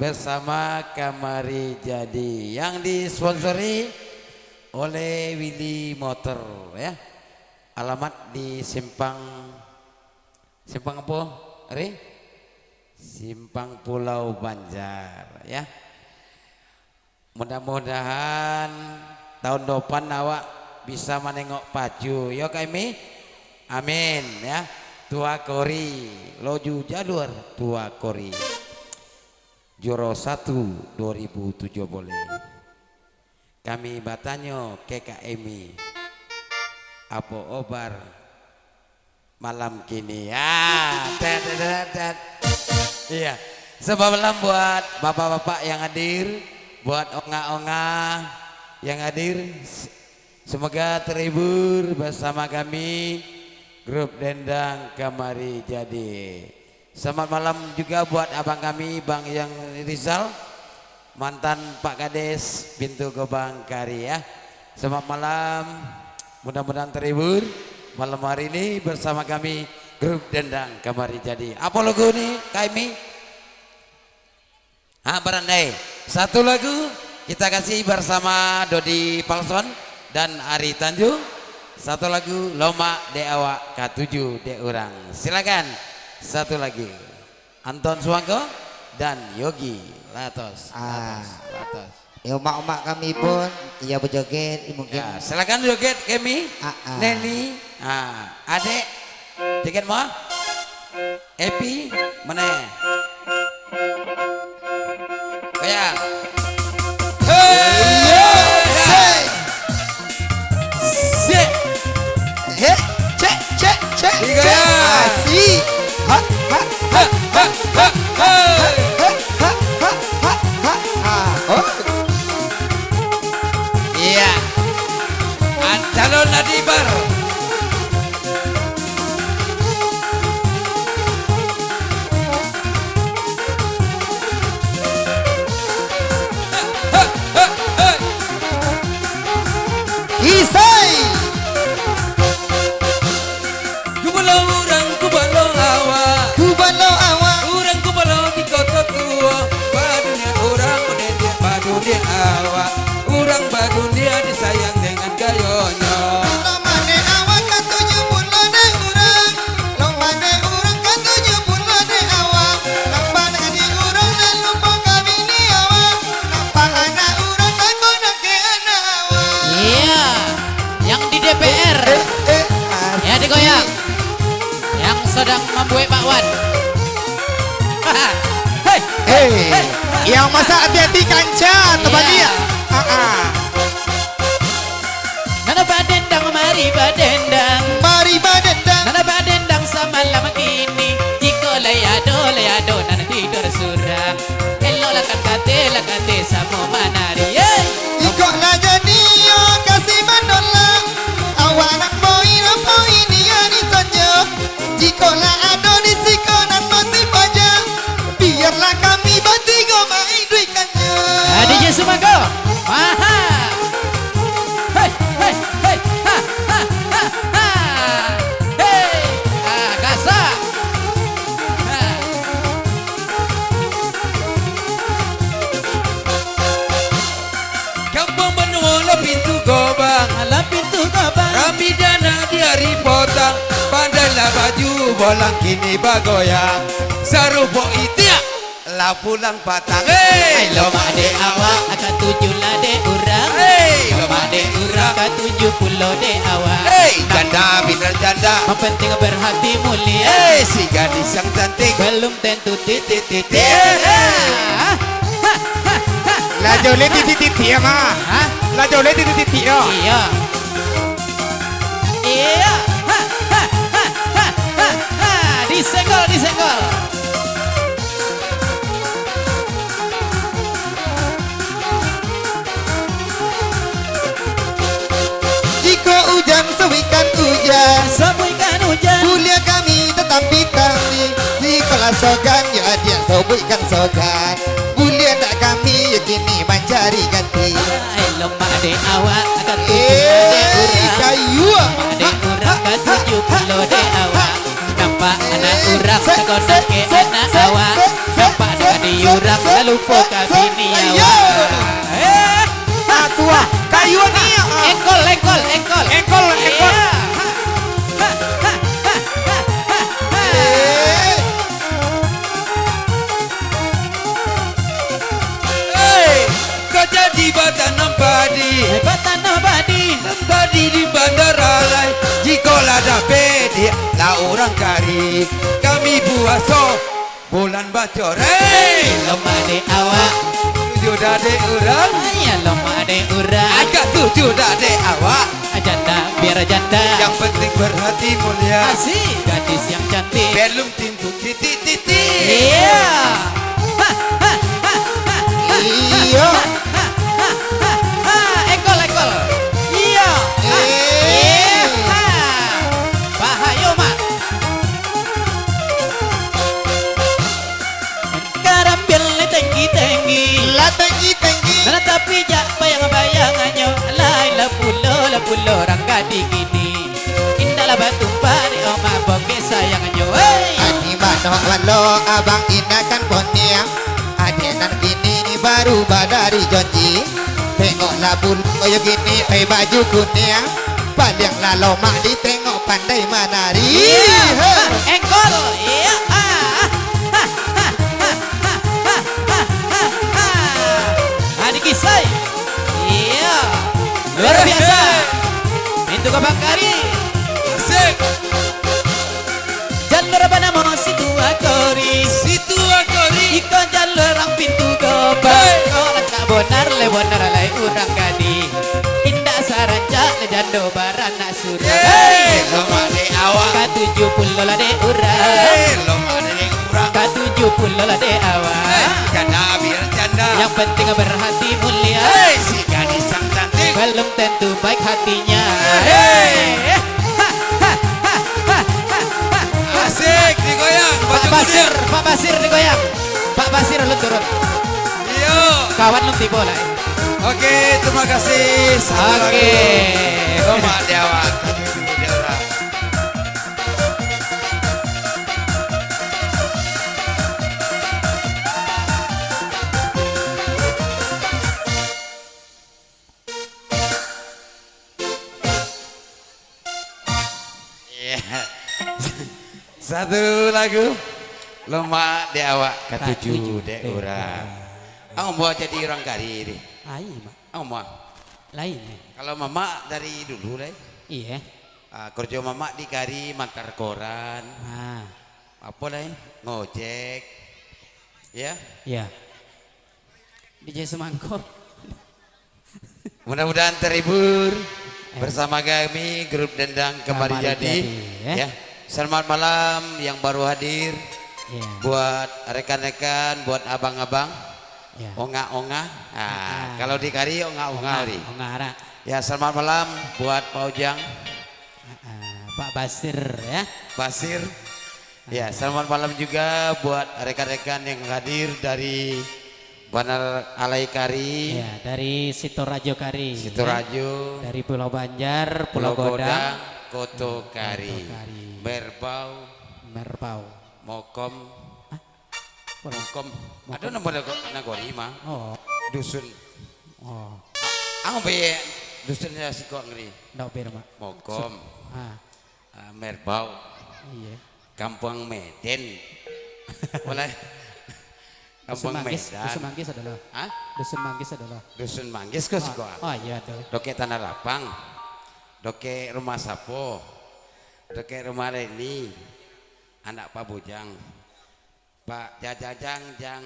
bersama Kamari Jadi yang disponsori oleh Willy Motor ya. Alamat di Simpang apa? Simpang Pulau Banjar ya. Mudah-mudahan tahun depan awak bisa menengok pacu yo kami. Amin ya. Tua Kori Loju Jalur Tua Kori Juro 1 2007 boleh. Kami batanyo KKMI apa obar malam kini ya. Iya. Sebab malam buat bapak-bapak yang hadir, buat onga-onga yang hadir, semoga terhibur bersama kami grup Dendang Kamari Jadi. Selamat malam juga buat abang kami Bang Yang Rizal, mantan Pak Kades Pintu Gobang Kari ya. Selamat malam, mudah-mudahan terhibur malam hari ini bersama kami grup Dendang Kamari Jadi. Apa lagu nih kami? Barandai. Satu lagu kita kasih bersama Dodi Palson dan Ari Tanjung. Satu lagu Loma de Awak K7 de Urang. Silakan satu lagi Anton Suwangko dan Yogi Latos. Latos. Ya emak-emak kami pun iya berjoget mungkin. Ya, silakan joget kami. Neni, Adek, joget mau? Epi, mana? Kayak. Iya, calon Nadibar. Isai. Kubalo orang kubalo di kota tua. Badunia orang menendia badunia awak. Orang badunia disayang dengan gayonyo. Lomane awak katuju bulane urang. Lomane urang katuju bulane awak. Lampana di urang dan lupa kami ni awak. Nampak anak urang aku nak ke anak awak. Iya, yang di DPR ya digoyang, yang sedang membuat bakwan. Yang masa hati-hati kanca tempat dia. Nana badendang mari badendang, Mari badendang. nana badendang sama lama kini. Jiko layado nana tidur surang. Elo lakate sama manari. Ikut lah jadi yo kasih bandola. Awak nak poin dia ni saja. Jika lah ada di sikonan masih baja. Biarlah kami bertiga main duitkannya. DJ Sumago. Aha. Hey. Ha. Hey. Kasa. Kampung Benua pintu gobang. Alam pintu gobang. Rambi dana di hari potang. Pandailah baju bolang kini bagoyang. Sarupo itia lah pulang patang. Loma de awak akan 7 lah de urang. Loma de urang akan 70 de awak. Janda bintang janda. Yang penting berhati mulia. Si gadis yang cantik. Belum tentu titik. Lah jole titik ya mah. Lah jole titik ya. Iya. Disenggol. Jika hujan sewikan hujan. Sabuikan hujan. Mulia kami tetapi kami di kelas sogan ya dia sobuikan sogan. Mulia tak kami ya kini mencari ganti. Loma de awak akan 7 de urang. Kayu Loma de urang akan 70 de awak. Nampak anak urang sekolah ke anak awak. Nampak anak diurang lalu poka bini awak. Tua kayu ni. Engkol. Engkol. Iya. Kau jadi batanam padi, Hebatan nobody. padi di bandara lai. Jika ada pedi, lah orang kari. Kami buaso bulan bacor. Lomba de awak. Tujuh dade orang, Ya lomba de urang. agak tujuh dade awak. Janda biar janda. Yang penting berhati mulia. Asik gadis yang cantik. Belum tintu titik-titik. Iya. Iya. Ekol. Iya. Iya. Bahayo mak. Karambil tinggi. La tinggi. Nah tapi jak bayang-bayangannya la pulo rangga digini. Indahlah batu pari oma boke sayangannya. Hey. Ani mano walo abang inakan ponia. Adenan bini baru badari janji. Tengoklah bulu koyo gini baju kuning. Pandang lalu mak ditengok pandai menari. Iya. Engkol. Iya. Adik kisai. Iya. Luar biasa. Pintu kabang kari. Asik. Jalur banamo situ akori. Situ akori. Iko jalur ang pintu gobang. Orang tak bonar le bonar lai urang gadi. Indah saranca le jando barana surang. Lomba de awak. Ka-70 lah de urang. Lomba de orang. Ka-70 lah de awak. Janda biar janda. Yang penting berhati mulia. Si gadis yang cantik. Belum tentu baik hatinya. Asik digoyang. Baju kuning. Pak Basir digoyang. Pak Basir lu turun. Iya. Kawan lu tiba lah. Oke, terima kasih. Satu Oke. lagu. Lomba de awak. Tujuh de orang. Iya. Satu lagu lomba de awak ketujuh de orang. Aku mau jadi orang kari ini. Ai mak. Aku mau. Lain. Kalau mama dari dulu deh. Iya. Kerja mama di kari mantar koran. Ah. Apa deh? Ngojek. Ya. Ya. DJ Semangkok. Mudah-mudahan terhibur bersama kami grup Dendang Kembali Jadi. Ya. Selamat malam yang baru hadir. Ya. Buat rekan-rekan, buat abang-abang, Ya. onga-onga. Kalau di kari onga-onga. Ongara. Ya, selamat malam buat Pak Ujang, Pak Basir ya. Basir. Ya, selamat malam juga buat rekan-rekan yang hadir dari Banar Alai Kari, Ya, dari Sitorajo Kari. Sidorajo, Dari Pulau Banjar, Pulau Pulau Godang, Godang, Koto Kari, Koto Kari. Merbau, Merpau. Mokom, Pulau. Mokom. Ada nomor nagori mah, Oh. dusun. Oh. Aku bayi dusunnya si kok ngeri. Ndak bir mak. Mokom, Ah. Merbau, Iya. Kampung Meden. Boleh. Dusun Kampung Manggis. Medan. Dusun Manggis adalah. Hah? Dusun Manggis adalah. Dusun Manggis kok sih kok. Oh iya tuh. Doke Tanah Lapang, doke Rumah Sapo, doke Rumah Reni, anak Pak Bujang, Pak Jajajang Jang.